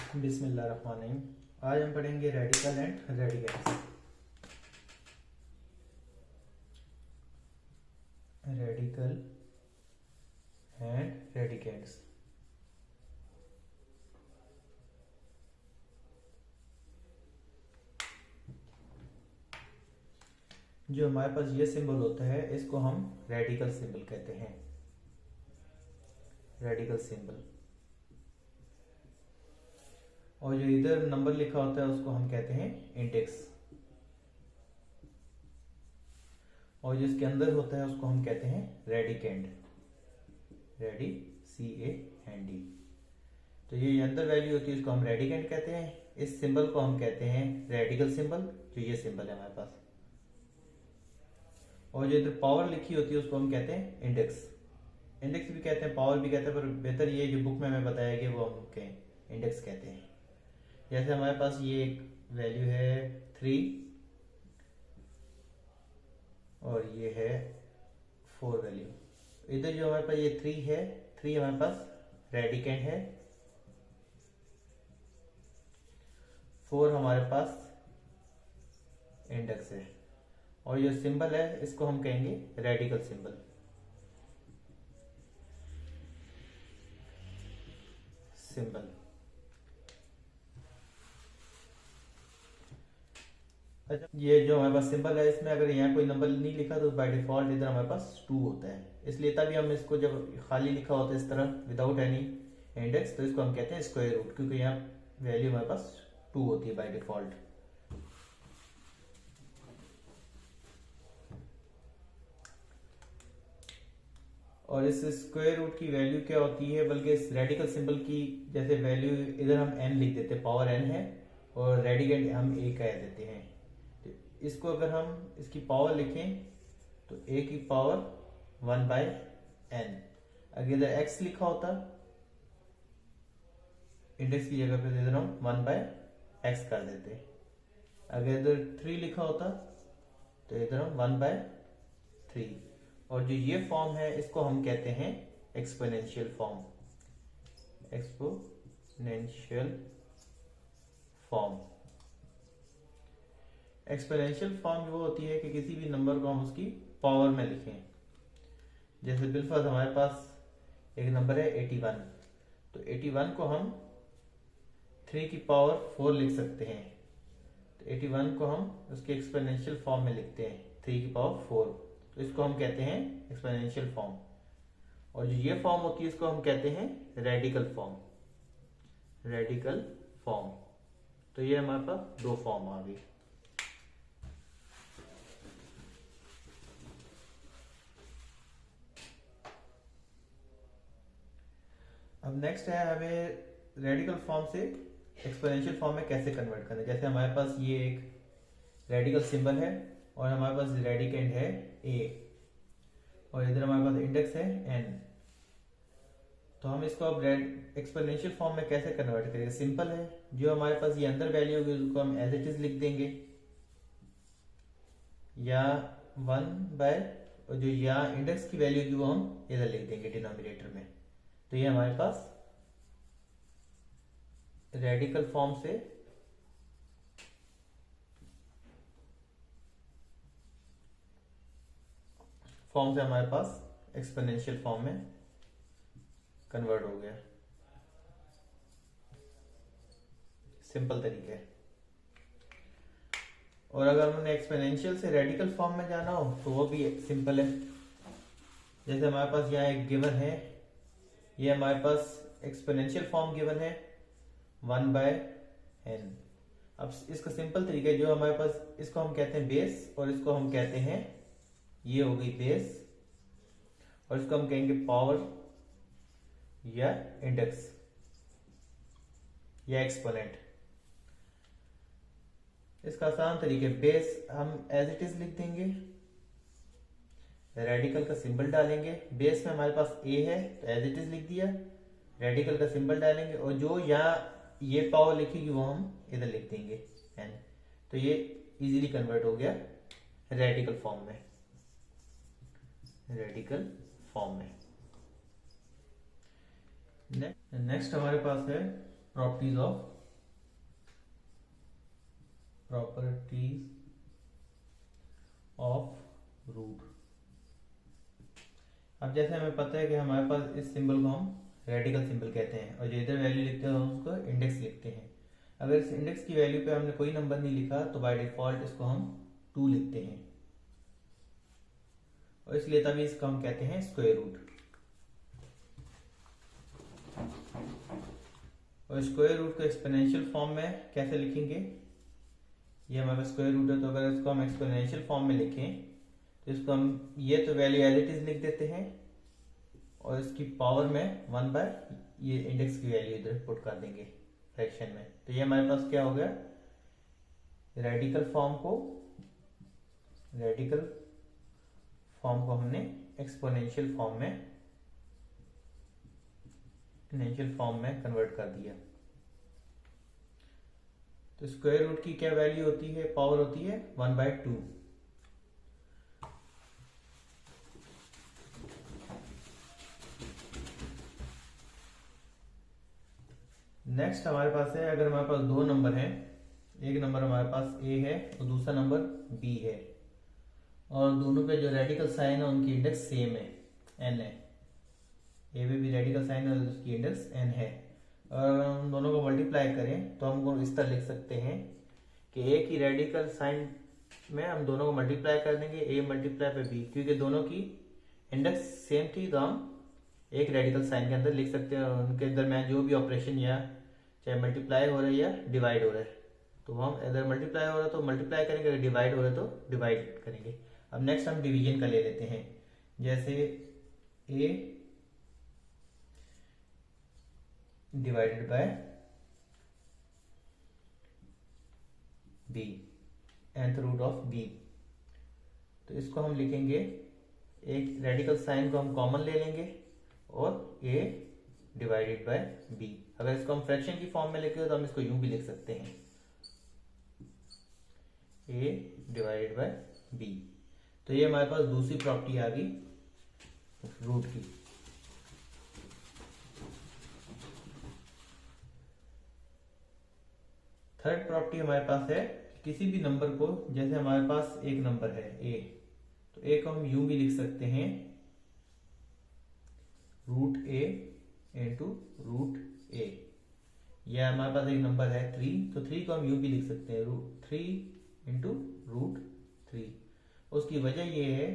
बिस्मिल्लाहिर्रहमानिर्रहीम। आज हम पढ़ेंगे radical and radicands. Radical and radicands. जो हमारे पास ये सिंबल होता है इसको हम रेडिकल सिंबल कहते हैं। Radical symbol. और जो इधर नंबर लिखा होता है उसको हम कहते हैं इंडेक्स। और जो इसके अंदर होता है उसको हम कहते हैं रेडिकेंड। Ready CAND। तो ये अंदर वैल्यू होती है इसको हम रेडिकेंड कहते हैं। इस सिंबल को हम कहते हैं रेडिकल सिंबल। जो ये सिंबल है हमारे पास। और जो इधर पावर लिखी होती है उसको हम कहते हैं इंडेक्स। इंडेक्स भी कहते हैं, पावर भी कहते हैं, पर बेहतर ये जो बुक में हमें बताया कि वो हम इंडेक्स कहते हैं। जैसे हमारे पास ये एक वैल्यू है 3 और ये है 4 वैल्यू। इधर जो हमारे पास ये 3 है, 3 हमारे पास रेडिकेंड है, 4 हमारे पास इंडेक्स है। और ये सिंबल है इसको हम कहेंगे रेडिकल सिंबल। सिंबल। अच्छा, ये जो हमारे पास सिंबल है इसमें अगर यहाँ कोई नंबर नहीं लिखा तो बाय डिफॉल्ट इधर हमारे पास 2 होता है। इसलिए तभी हम इसको जब खाली लिखा होता है इस तरह विदाउट एनी इंडेक्स तो इसको हम कहते हैं स्क्वायर रूट, क्योंकि यहाँ वैल्यू हमारे पास 2 होती है बाय डिफॉल्ट। और इस स्क्वायर रूट की वैल्यू क्या होती है, बल्कि इस रेडिकल सिंबल की जैसे वैल्यू इधर हम n लिख देते हैं, पावर n है, और रेडिकेंड हम a कह देते हैं। तो इसको अगर हम इसकी पावर लिखें तो a की पावर 1/n। अगर इधर x लिखा होता इंडेक्स की जगह पे इधर हम 1/x कर देते। अगर इधर 3 लिखा होता तो इधर हम 1/3। और जो ये फॉर्म है इसको हम कहते हैं exponential form. Exponential form. Exponential form वो होती है कि किसी भी नंबर को हम उसकी पावर में लिखें। जैसे बिलफर्ज हमारे पास एक नंबर है 81, तो 81 को हम 3 की पावर 4 लिख सकते हैं। तो 81 को हम उसके एक्सपोनेंशियल फॉर्म में लिखते हैं 3 की पावर 4, तो इसको हम कहते हैं एक्सपोनेंशियल फॉर्म। और जो ये फॉर्म होती है इसको हम कहते हैं रेडिकल फॉर्म। Radical form. तो ये हमारे पास 2 फॉर्म आ गई। अब नेक्स्ट है हमें रेडिकल फॉर्म से एक्सपोनेंशियल फॉर्म में कैसे कन्वर्ट करना है। जैसे हमारे पास ये एक रेडिकल सिंबल है और हमारे पास रेडिकेंड है a, और इधर हमारे पास इंडेक्स है n। तो हम इसको अब एक्सपोनेंशियल फॉर्म में कैसे कन्वर्ट करेंगे। सिंपल है, जो हमारे पास ये अंदर वैल्यू होगी उसको हम एज इट इज लिख देंगे, या 1 और जो यहाँ इंडेक्स की वैल्यू होगी वो हम इधर लिख देंगे डिनोमिनेटर में। तो ये हमारे पास रेडिकल फॉर्म से हमारे पास एक्सपोनेंशियल फॉर्म में कन्वर्ट हो गया। सिंपल तरीका है। और अगर हमने एक्सपोनेंशियल से रेडिकल फॉर्म में जाना हो तो वो भी सिंपल है। जैसे हमारे पास यहाँ एक गिवन है, ये हमारे पास एक्सपोनेंशियल फॉर्म गिवन है 1/n। अब इसका सिंपल तरीका है, जो हमारे पास इसको हम कहते हैं बेस और इसको हम कहते हैं, ये हो गई बेस, और इसको हम कहेंगे पावर या इंडेक्स या एक्सपोनेंट। इसका आसान तरीके, बेस हम एज इट इज लिख देंगे, रेडिकल का सिंबल डालेंगे, बेस में हमारे पास a है तो एज इट इज लिख दिया, रेडिकल का सिंबल डालेंगे, और जो यहाँ ये पावर लिखेगी वो हम इधर लिख देंगे n। तो ये इजीली कन्वर्ट हो गया रेडिकल फॉर्म में। रेडिकल फॉर्म में। नेक्स्ट हमारे पास है properties of properties of root. अब जैसे हमें पता है कि हमारे पास इस सिंबल को हम रेडिकल सिंबल कहते हैं और जो इधर वैल्यू लिखते हैं हम उसको इंडेक्स लिखते हैं। अगर इस इंडेक्स की वैल्यू पे हमने कोई नंबर नहीं लिखा तो बाय डिफॉल्ट इसको हम 2 लिखते हैं और इसलिए तभी इसको हम कहते हैं स्क्वायर रूट। और स्क्वायर रूट को एक्सपोनेंशियल फॉर्म में कैसे लिखेंगे, ये हमारे पास स्क्वायर रूट है तो अगर इसको हम एक्सपोनेंशियल फॉर्म में लिखें तो इसको हम ये तो वैल्यू एज इट इज लिख देते हैं और इसकी पावर में 1 बाय ये इंडेक्स की वैल्यू इधर पुट कर देंगे फ्रैक्शन में। तो ये हमारे पास क्या हो गया, रेडिकल फॉर्म को हमने एक्सपोनेंशियल फॉर्म में कन्वर्ट कर दिया। तो स्क्वायर रूट की क्या वैल्यू होती है, पावर होती है 1/2। नेक्स्ट हमारे पास है, अगर हमारे पास दो नंबर हैं, एक नंबर हमारे पास ए है और दूसरा नंबर बी है और दोनों के जो रेडिकल साइन है उनकी इंडेक्स सेम है, एन है। ए में भी रेडिकल साइन है और उसकी इंडेक्स एन है और हम दोनों को मल्टीप्लाई करें तो हम इस तरह लिख सकते हैं कि ए की रेडिकल साइन में हम दोनों को मल्टीप्लाई कर देंगे, ए मल्टीप्लाई पे बी, क्योंकि दोनों की इंडेक्स सेम थी तो हम एक रेडिकल साइन के अंदर लिख सकते हैं और उनके दरमियान जो भी ऑपरेशन या चाहे मल्टीप्लाई हो रहा है या डिवाइड हो रहा है तो हम इधर मल्टीप्लाई हो रहा है तो मल्टीप्लाई करेंगे, अगर डिवाइड हो रहा है तो डिवाइड करेंगे। अब नेक्स्ट हम डिवीजन का ले लेते हैं, जैसे A divided by B, nth root of B. तो इसको हम लिखेंगे, एक रेडिकल साइन को हम कॉमन ले लेंगे और a डिवाइडेड बाय b। अगर इसको हम फ्रैक्शन की फॉर्म में लिखे तो हम इसको यूं भी लिख सकते हैं, a डिवाइडेड बाय b। तो ये हमारे पास दूसरी प्रॉपर्टी आ गई रूट की। थर्ड प्रॉपर्टी हमारे पास है, किसी भी नंबर को, जैसे हमारे पास एक नंबर है a, तो a को हम यूं भी लिख सकते हैं root a into root a। यह हमारे पास एक नंबर है 3, तो 3 को हम यूं भी लिख सकते हैं रूट 3 इंटू रूट 3। उसकी वजह यह है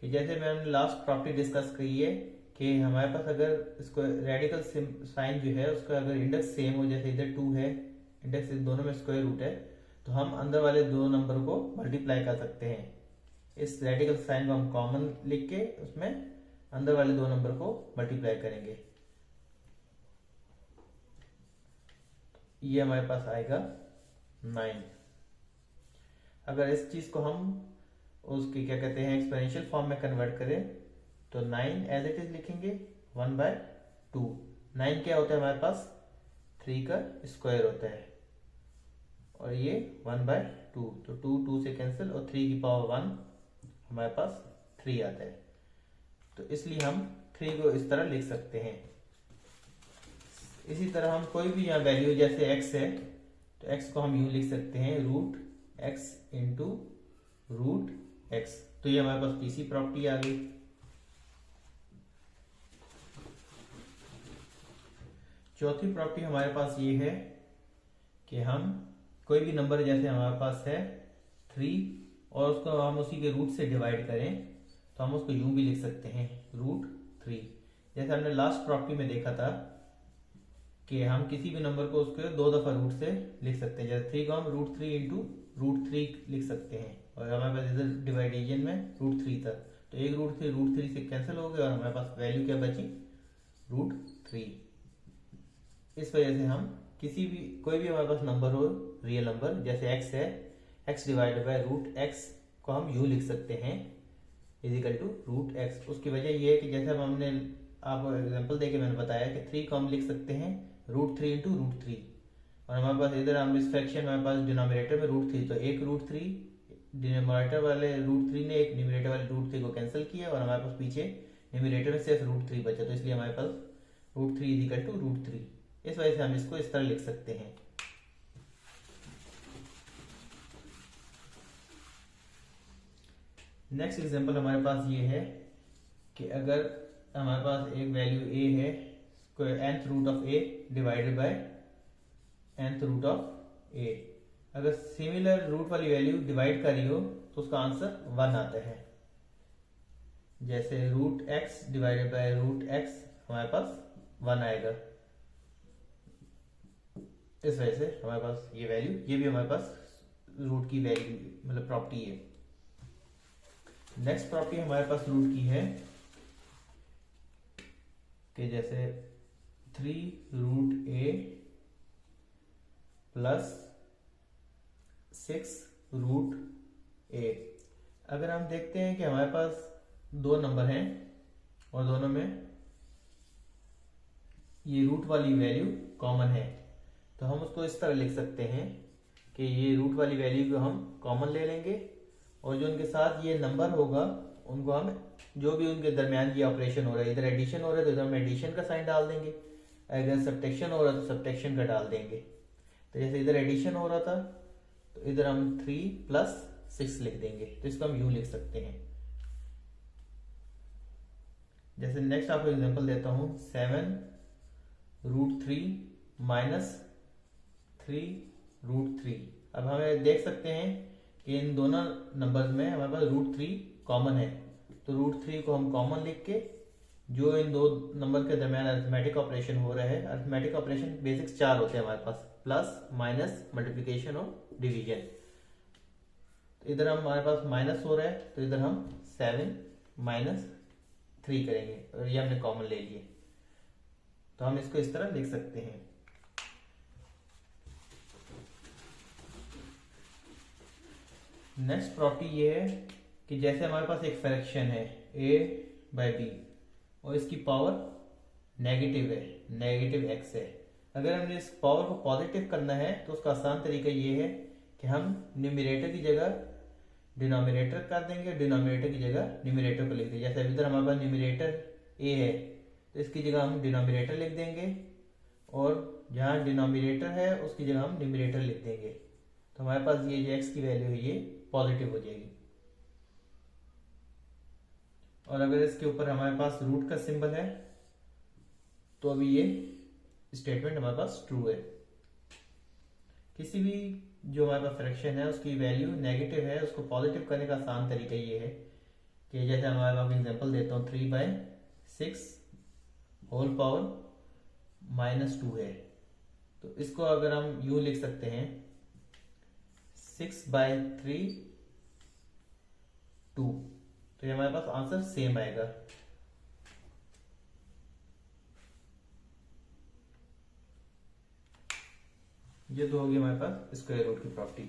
कि जैसे मैंने लास्ट प्रॉपर्टी डिस्कस करी है कि हमारे पास अगर इसको रेडिकल साइन जो है उसका अगर इंडेक्स सेम हो, जैसे इधर 2 है, इंडेक्स दोनों में स्क्वायर रूट है, तो हम अंदर वाले दो नंबर को मल्टीप्लाई कर सकते हैं। इस रेडिकल साइन को हम कॉमन लिख के उसमें अंदर वाले दो नंबर को मल्टीप्लाई करेंगे। ये हमारे पास आएगा 9। अगर इस चीज को हम उसकी क्या कहते हैं एक्सपोनेंशियल फॉर्म में कन्वर्ट करें तो 9 एज इट इज लिखेंगे 1/2। 9 क्या होता है हमारे पास, 3 का स्क्वायर होता है और ये 1/2, तो 2 से कैंसिल और 3 की पावर 1 हमारे पास 3 आता है। तो इसलिए हम 3 को इस तरह लिख सकते हैं। इसी तरह हम कोई भी यहाँ वैल्यू, जैसे x है तो x को हम यूं लिख सकते हैं root x into root x। तो ये हमारे पास तीसरी प्रॉपर्टी आ गई। चौथी प्रॉपर्टी हमारे पास ये है कि हम कोई भी नंबर, जैसे हमारे पास है 3 और उसको हम उसी के रूट से डिवाइड करें तो हम उसको यूं भी लिख सकते हैं रूट 3। जैसे हमने लास्ट प्रॉपर्टी में देखा था कि हम किसी भी नंबर को उसके 2 दफा रूट से लिख सकते हैं, जैसे 3 को हम रूट 3 इंटू रूट 3 लिख सकते हैं और हमारे पास इधर डिवाइडेशन में रूट 3 था, तो एक रूट 3 से कैंसिल हो गया और हमारे पास वैल्यू क्या बची, रूट 3। इस वजह से हम किसी भी कोई भी हमारे पास नंबर हो, रियल नंबर, जैसे x है, x divided by root x को हम यूं लिख सकते हैं इजिकल टू रूट x। उसकी वजह यह है कि जैसे हमने आपको एग्जांपल देके मैंने बताया कि 3 को हम लिख सकते हैं रूट 3 इंटू रूट 3 और हमारे पास इधर हम इस फ्रैक्शन हमारे पास डिनोमिनेटर में रूट 3, तो एक रूट 3 डिनोमिनेटर वाले रूट 3 ने एक न्यूमरेटर वाले रूट 3 को कैंसिल किया और हमारे पास पीछे न्यूमरेटर में सिर्फ रूट 3 बचा, तो इसलिए हमारे पास रूट 3 इजिकल टू रूट 3। इस वजह से हम इसको इस तरह लिख सकते हैं। नेक्स्ट एग्जांपल हमारे पास ये है कि अगर हमारे पास एक वैल्यू a है, nth root of a divided by nth root of a, अगर सिमिलर रूट वाली वैल्यू डिवाइड करी हो तो उसका आंसर 1 आता है। जैसे root x divided by root x हमारे पास 1 आएगा। इस वजह से हमारे पास ये वैल्यू, ये भी हमारे पास रूट की वैल्यू मतलब प्रॉपर्टी है। नेक्स्ट प्रॉपर्टी हमारे पास रूट की है कि जैसे 3 root a plus 6 root a। अगर हम देखते हैं कि हमारे पास दो नंबर हैं और दोनों में ये रूट वाली वैल्यू कॉमन है, तो हम उसको इस तरह लिख सकते हैं कि ये रूट वाली वैल्यू को हम कॉमन ले लेंगे और जो उनके साथ ये नंबर होगा उनको हम, जो भी उनके दरमियान ये ऑपरेशन हो रहा है, इधर एडिशन हो रहा है तो इधर हम एडिशन का साइन डाल देंगे, अगर सब्ट्रैक्शन हो रहा है तो सब्ट्रैक्शन का डाल देंगे। तो जैसे इधर एडिशन हो रहा था तो इधर हम 3 प्लस 6 लिख देंगे, तो इसको हम यूं लिख सकते हैं। जैसे नेक्स्ट आपको एग्जांपल देता हूं, 7 रूट 3 माइनस 3 रूट 3। अब हमें देख सकते हैं कि इन दोनों नंबर्स में हमारे पास रूट 3 कॉमन है, तो रूट 3 को हम कॉमन लिख के जो इन दो नंबर के दरमियान अरिथमेटिक ऑपरेशन हो रहा है, अरिथमेटिक ऑपरेशन बेसिक्स 4 होते हैं हमारे पास, प्लस माइनस मल्टीप्लिकेशन और डिवीजन। तो इधर हमारे पास माइनस हो रहा है तो इधर हम 7 माइनस 3 करेंगे और ये हमने कॉमन ले लिए, तो हम इसको इस तरह लिख सकते हैं। नेक्स्ट प्रॉपर्टी ये है कि जैसे हमारे पास एक फ्रैक्शन है a बाई बी और इसकी पावर नेगेटिव है, नेगेटिव x है। अगर हमने इस पावर को पॉजिटिव करना है तो उसका आसान तरीका ये है कि हम न्यूमरेटर की जगह डिनोमिनेटर कर देंगे, डिनोमिनेटर की जगह न्यूमरेटर को लिख देंगे। जैसे इधर हमारे पास न्यूमरेटर a है तो इसकी जगह हम डिनोमिनेटर लिख देंगे और जहाँ डिनोमिनेटर है उसकी जगह हम न्यूमरेटर लिख देंगे, तो हमारे पास ये जो x की वैल्यू है ये पॉजिटिव हो जाएगी। और अगर इसके ऊपर हमारे पास रूट का सिंबल है तो अभी ये स्टेटमेंट हमारे पास ट्रू है। किसी भी जो हमारे पास फ्रैक्शन है उसकी वैल्यू नेगेटिव है, उसको पॉजिटिव करने का आसान तरीका ये है कि जैसे हमारे पास एग्जांपल देता हूँ, 3/6 होल पावर -2 है, तो इसको अगर हम यूं लिख सकते हैं 6/3 2, तो ये हमारे पास आंसर सेम आएगा। ये तो होगी हमारे पास स्क्वायर रूट की प्रॉपर्टी।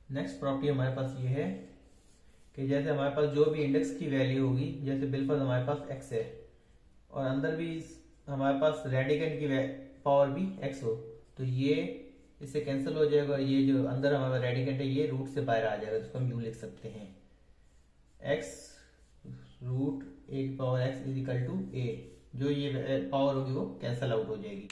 नेक्स्ट प्रॉपर्टी हमारे पास ये है कि जैसे हमारे पास जो भी इंडेक्स की वैल्यू होगी, जैसे बिलफर्ज हमारे पास x है और अंदर भी हमारे पास रेडिकेंट की पावर भी x हो, तो ये इससे कैंसिल हो जाएगा, ये जो अंदर हमारा रेडिकेंट है ये रूट से बाहर आ जाएगा, जिसको हम यूं लिख सकते हैं x रूट a की power x is equal to a, जो ये पावर होगी वो कैंसिल आउट हो जाएगी।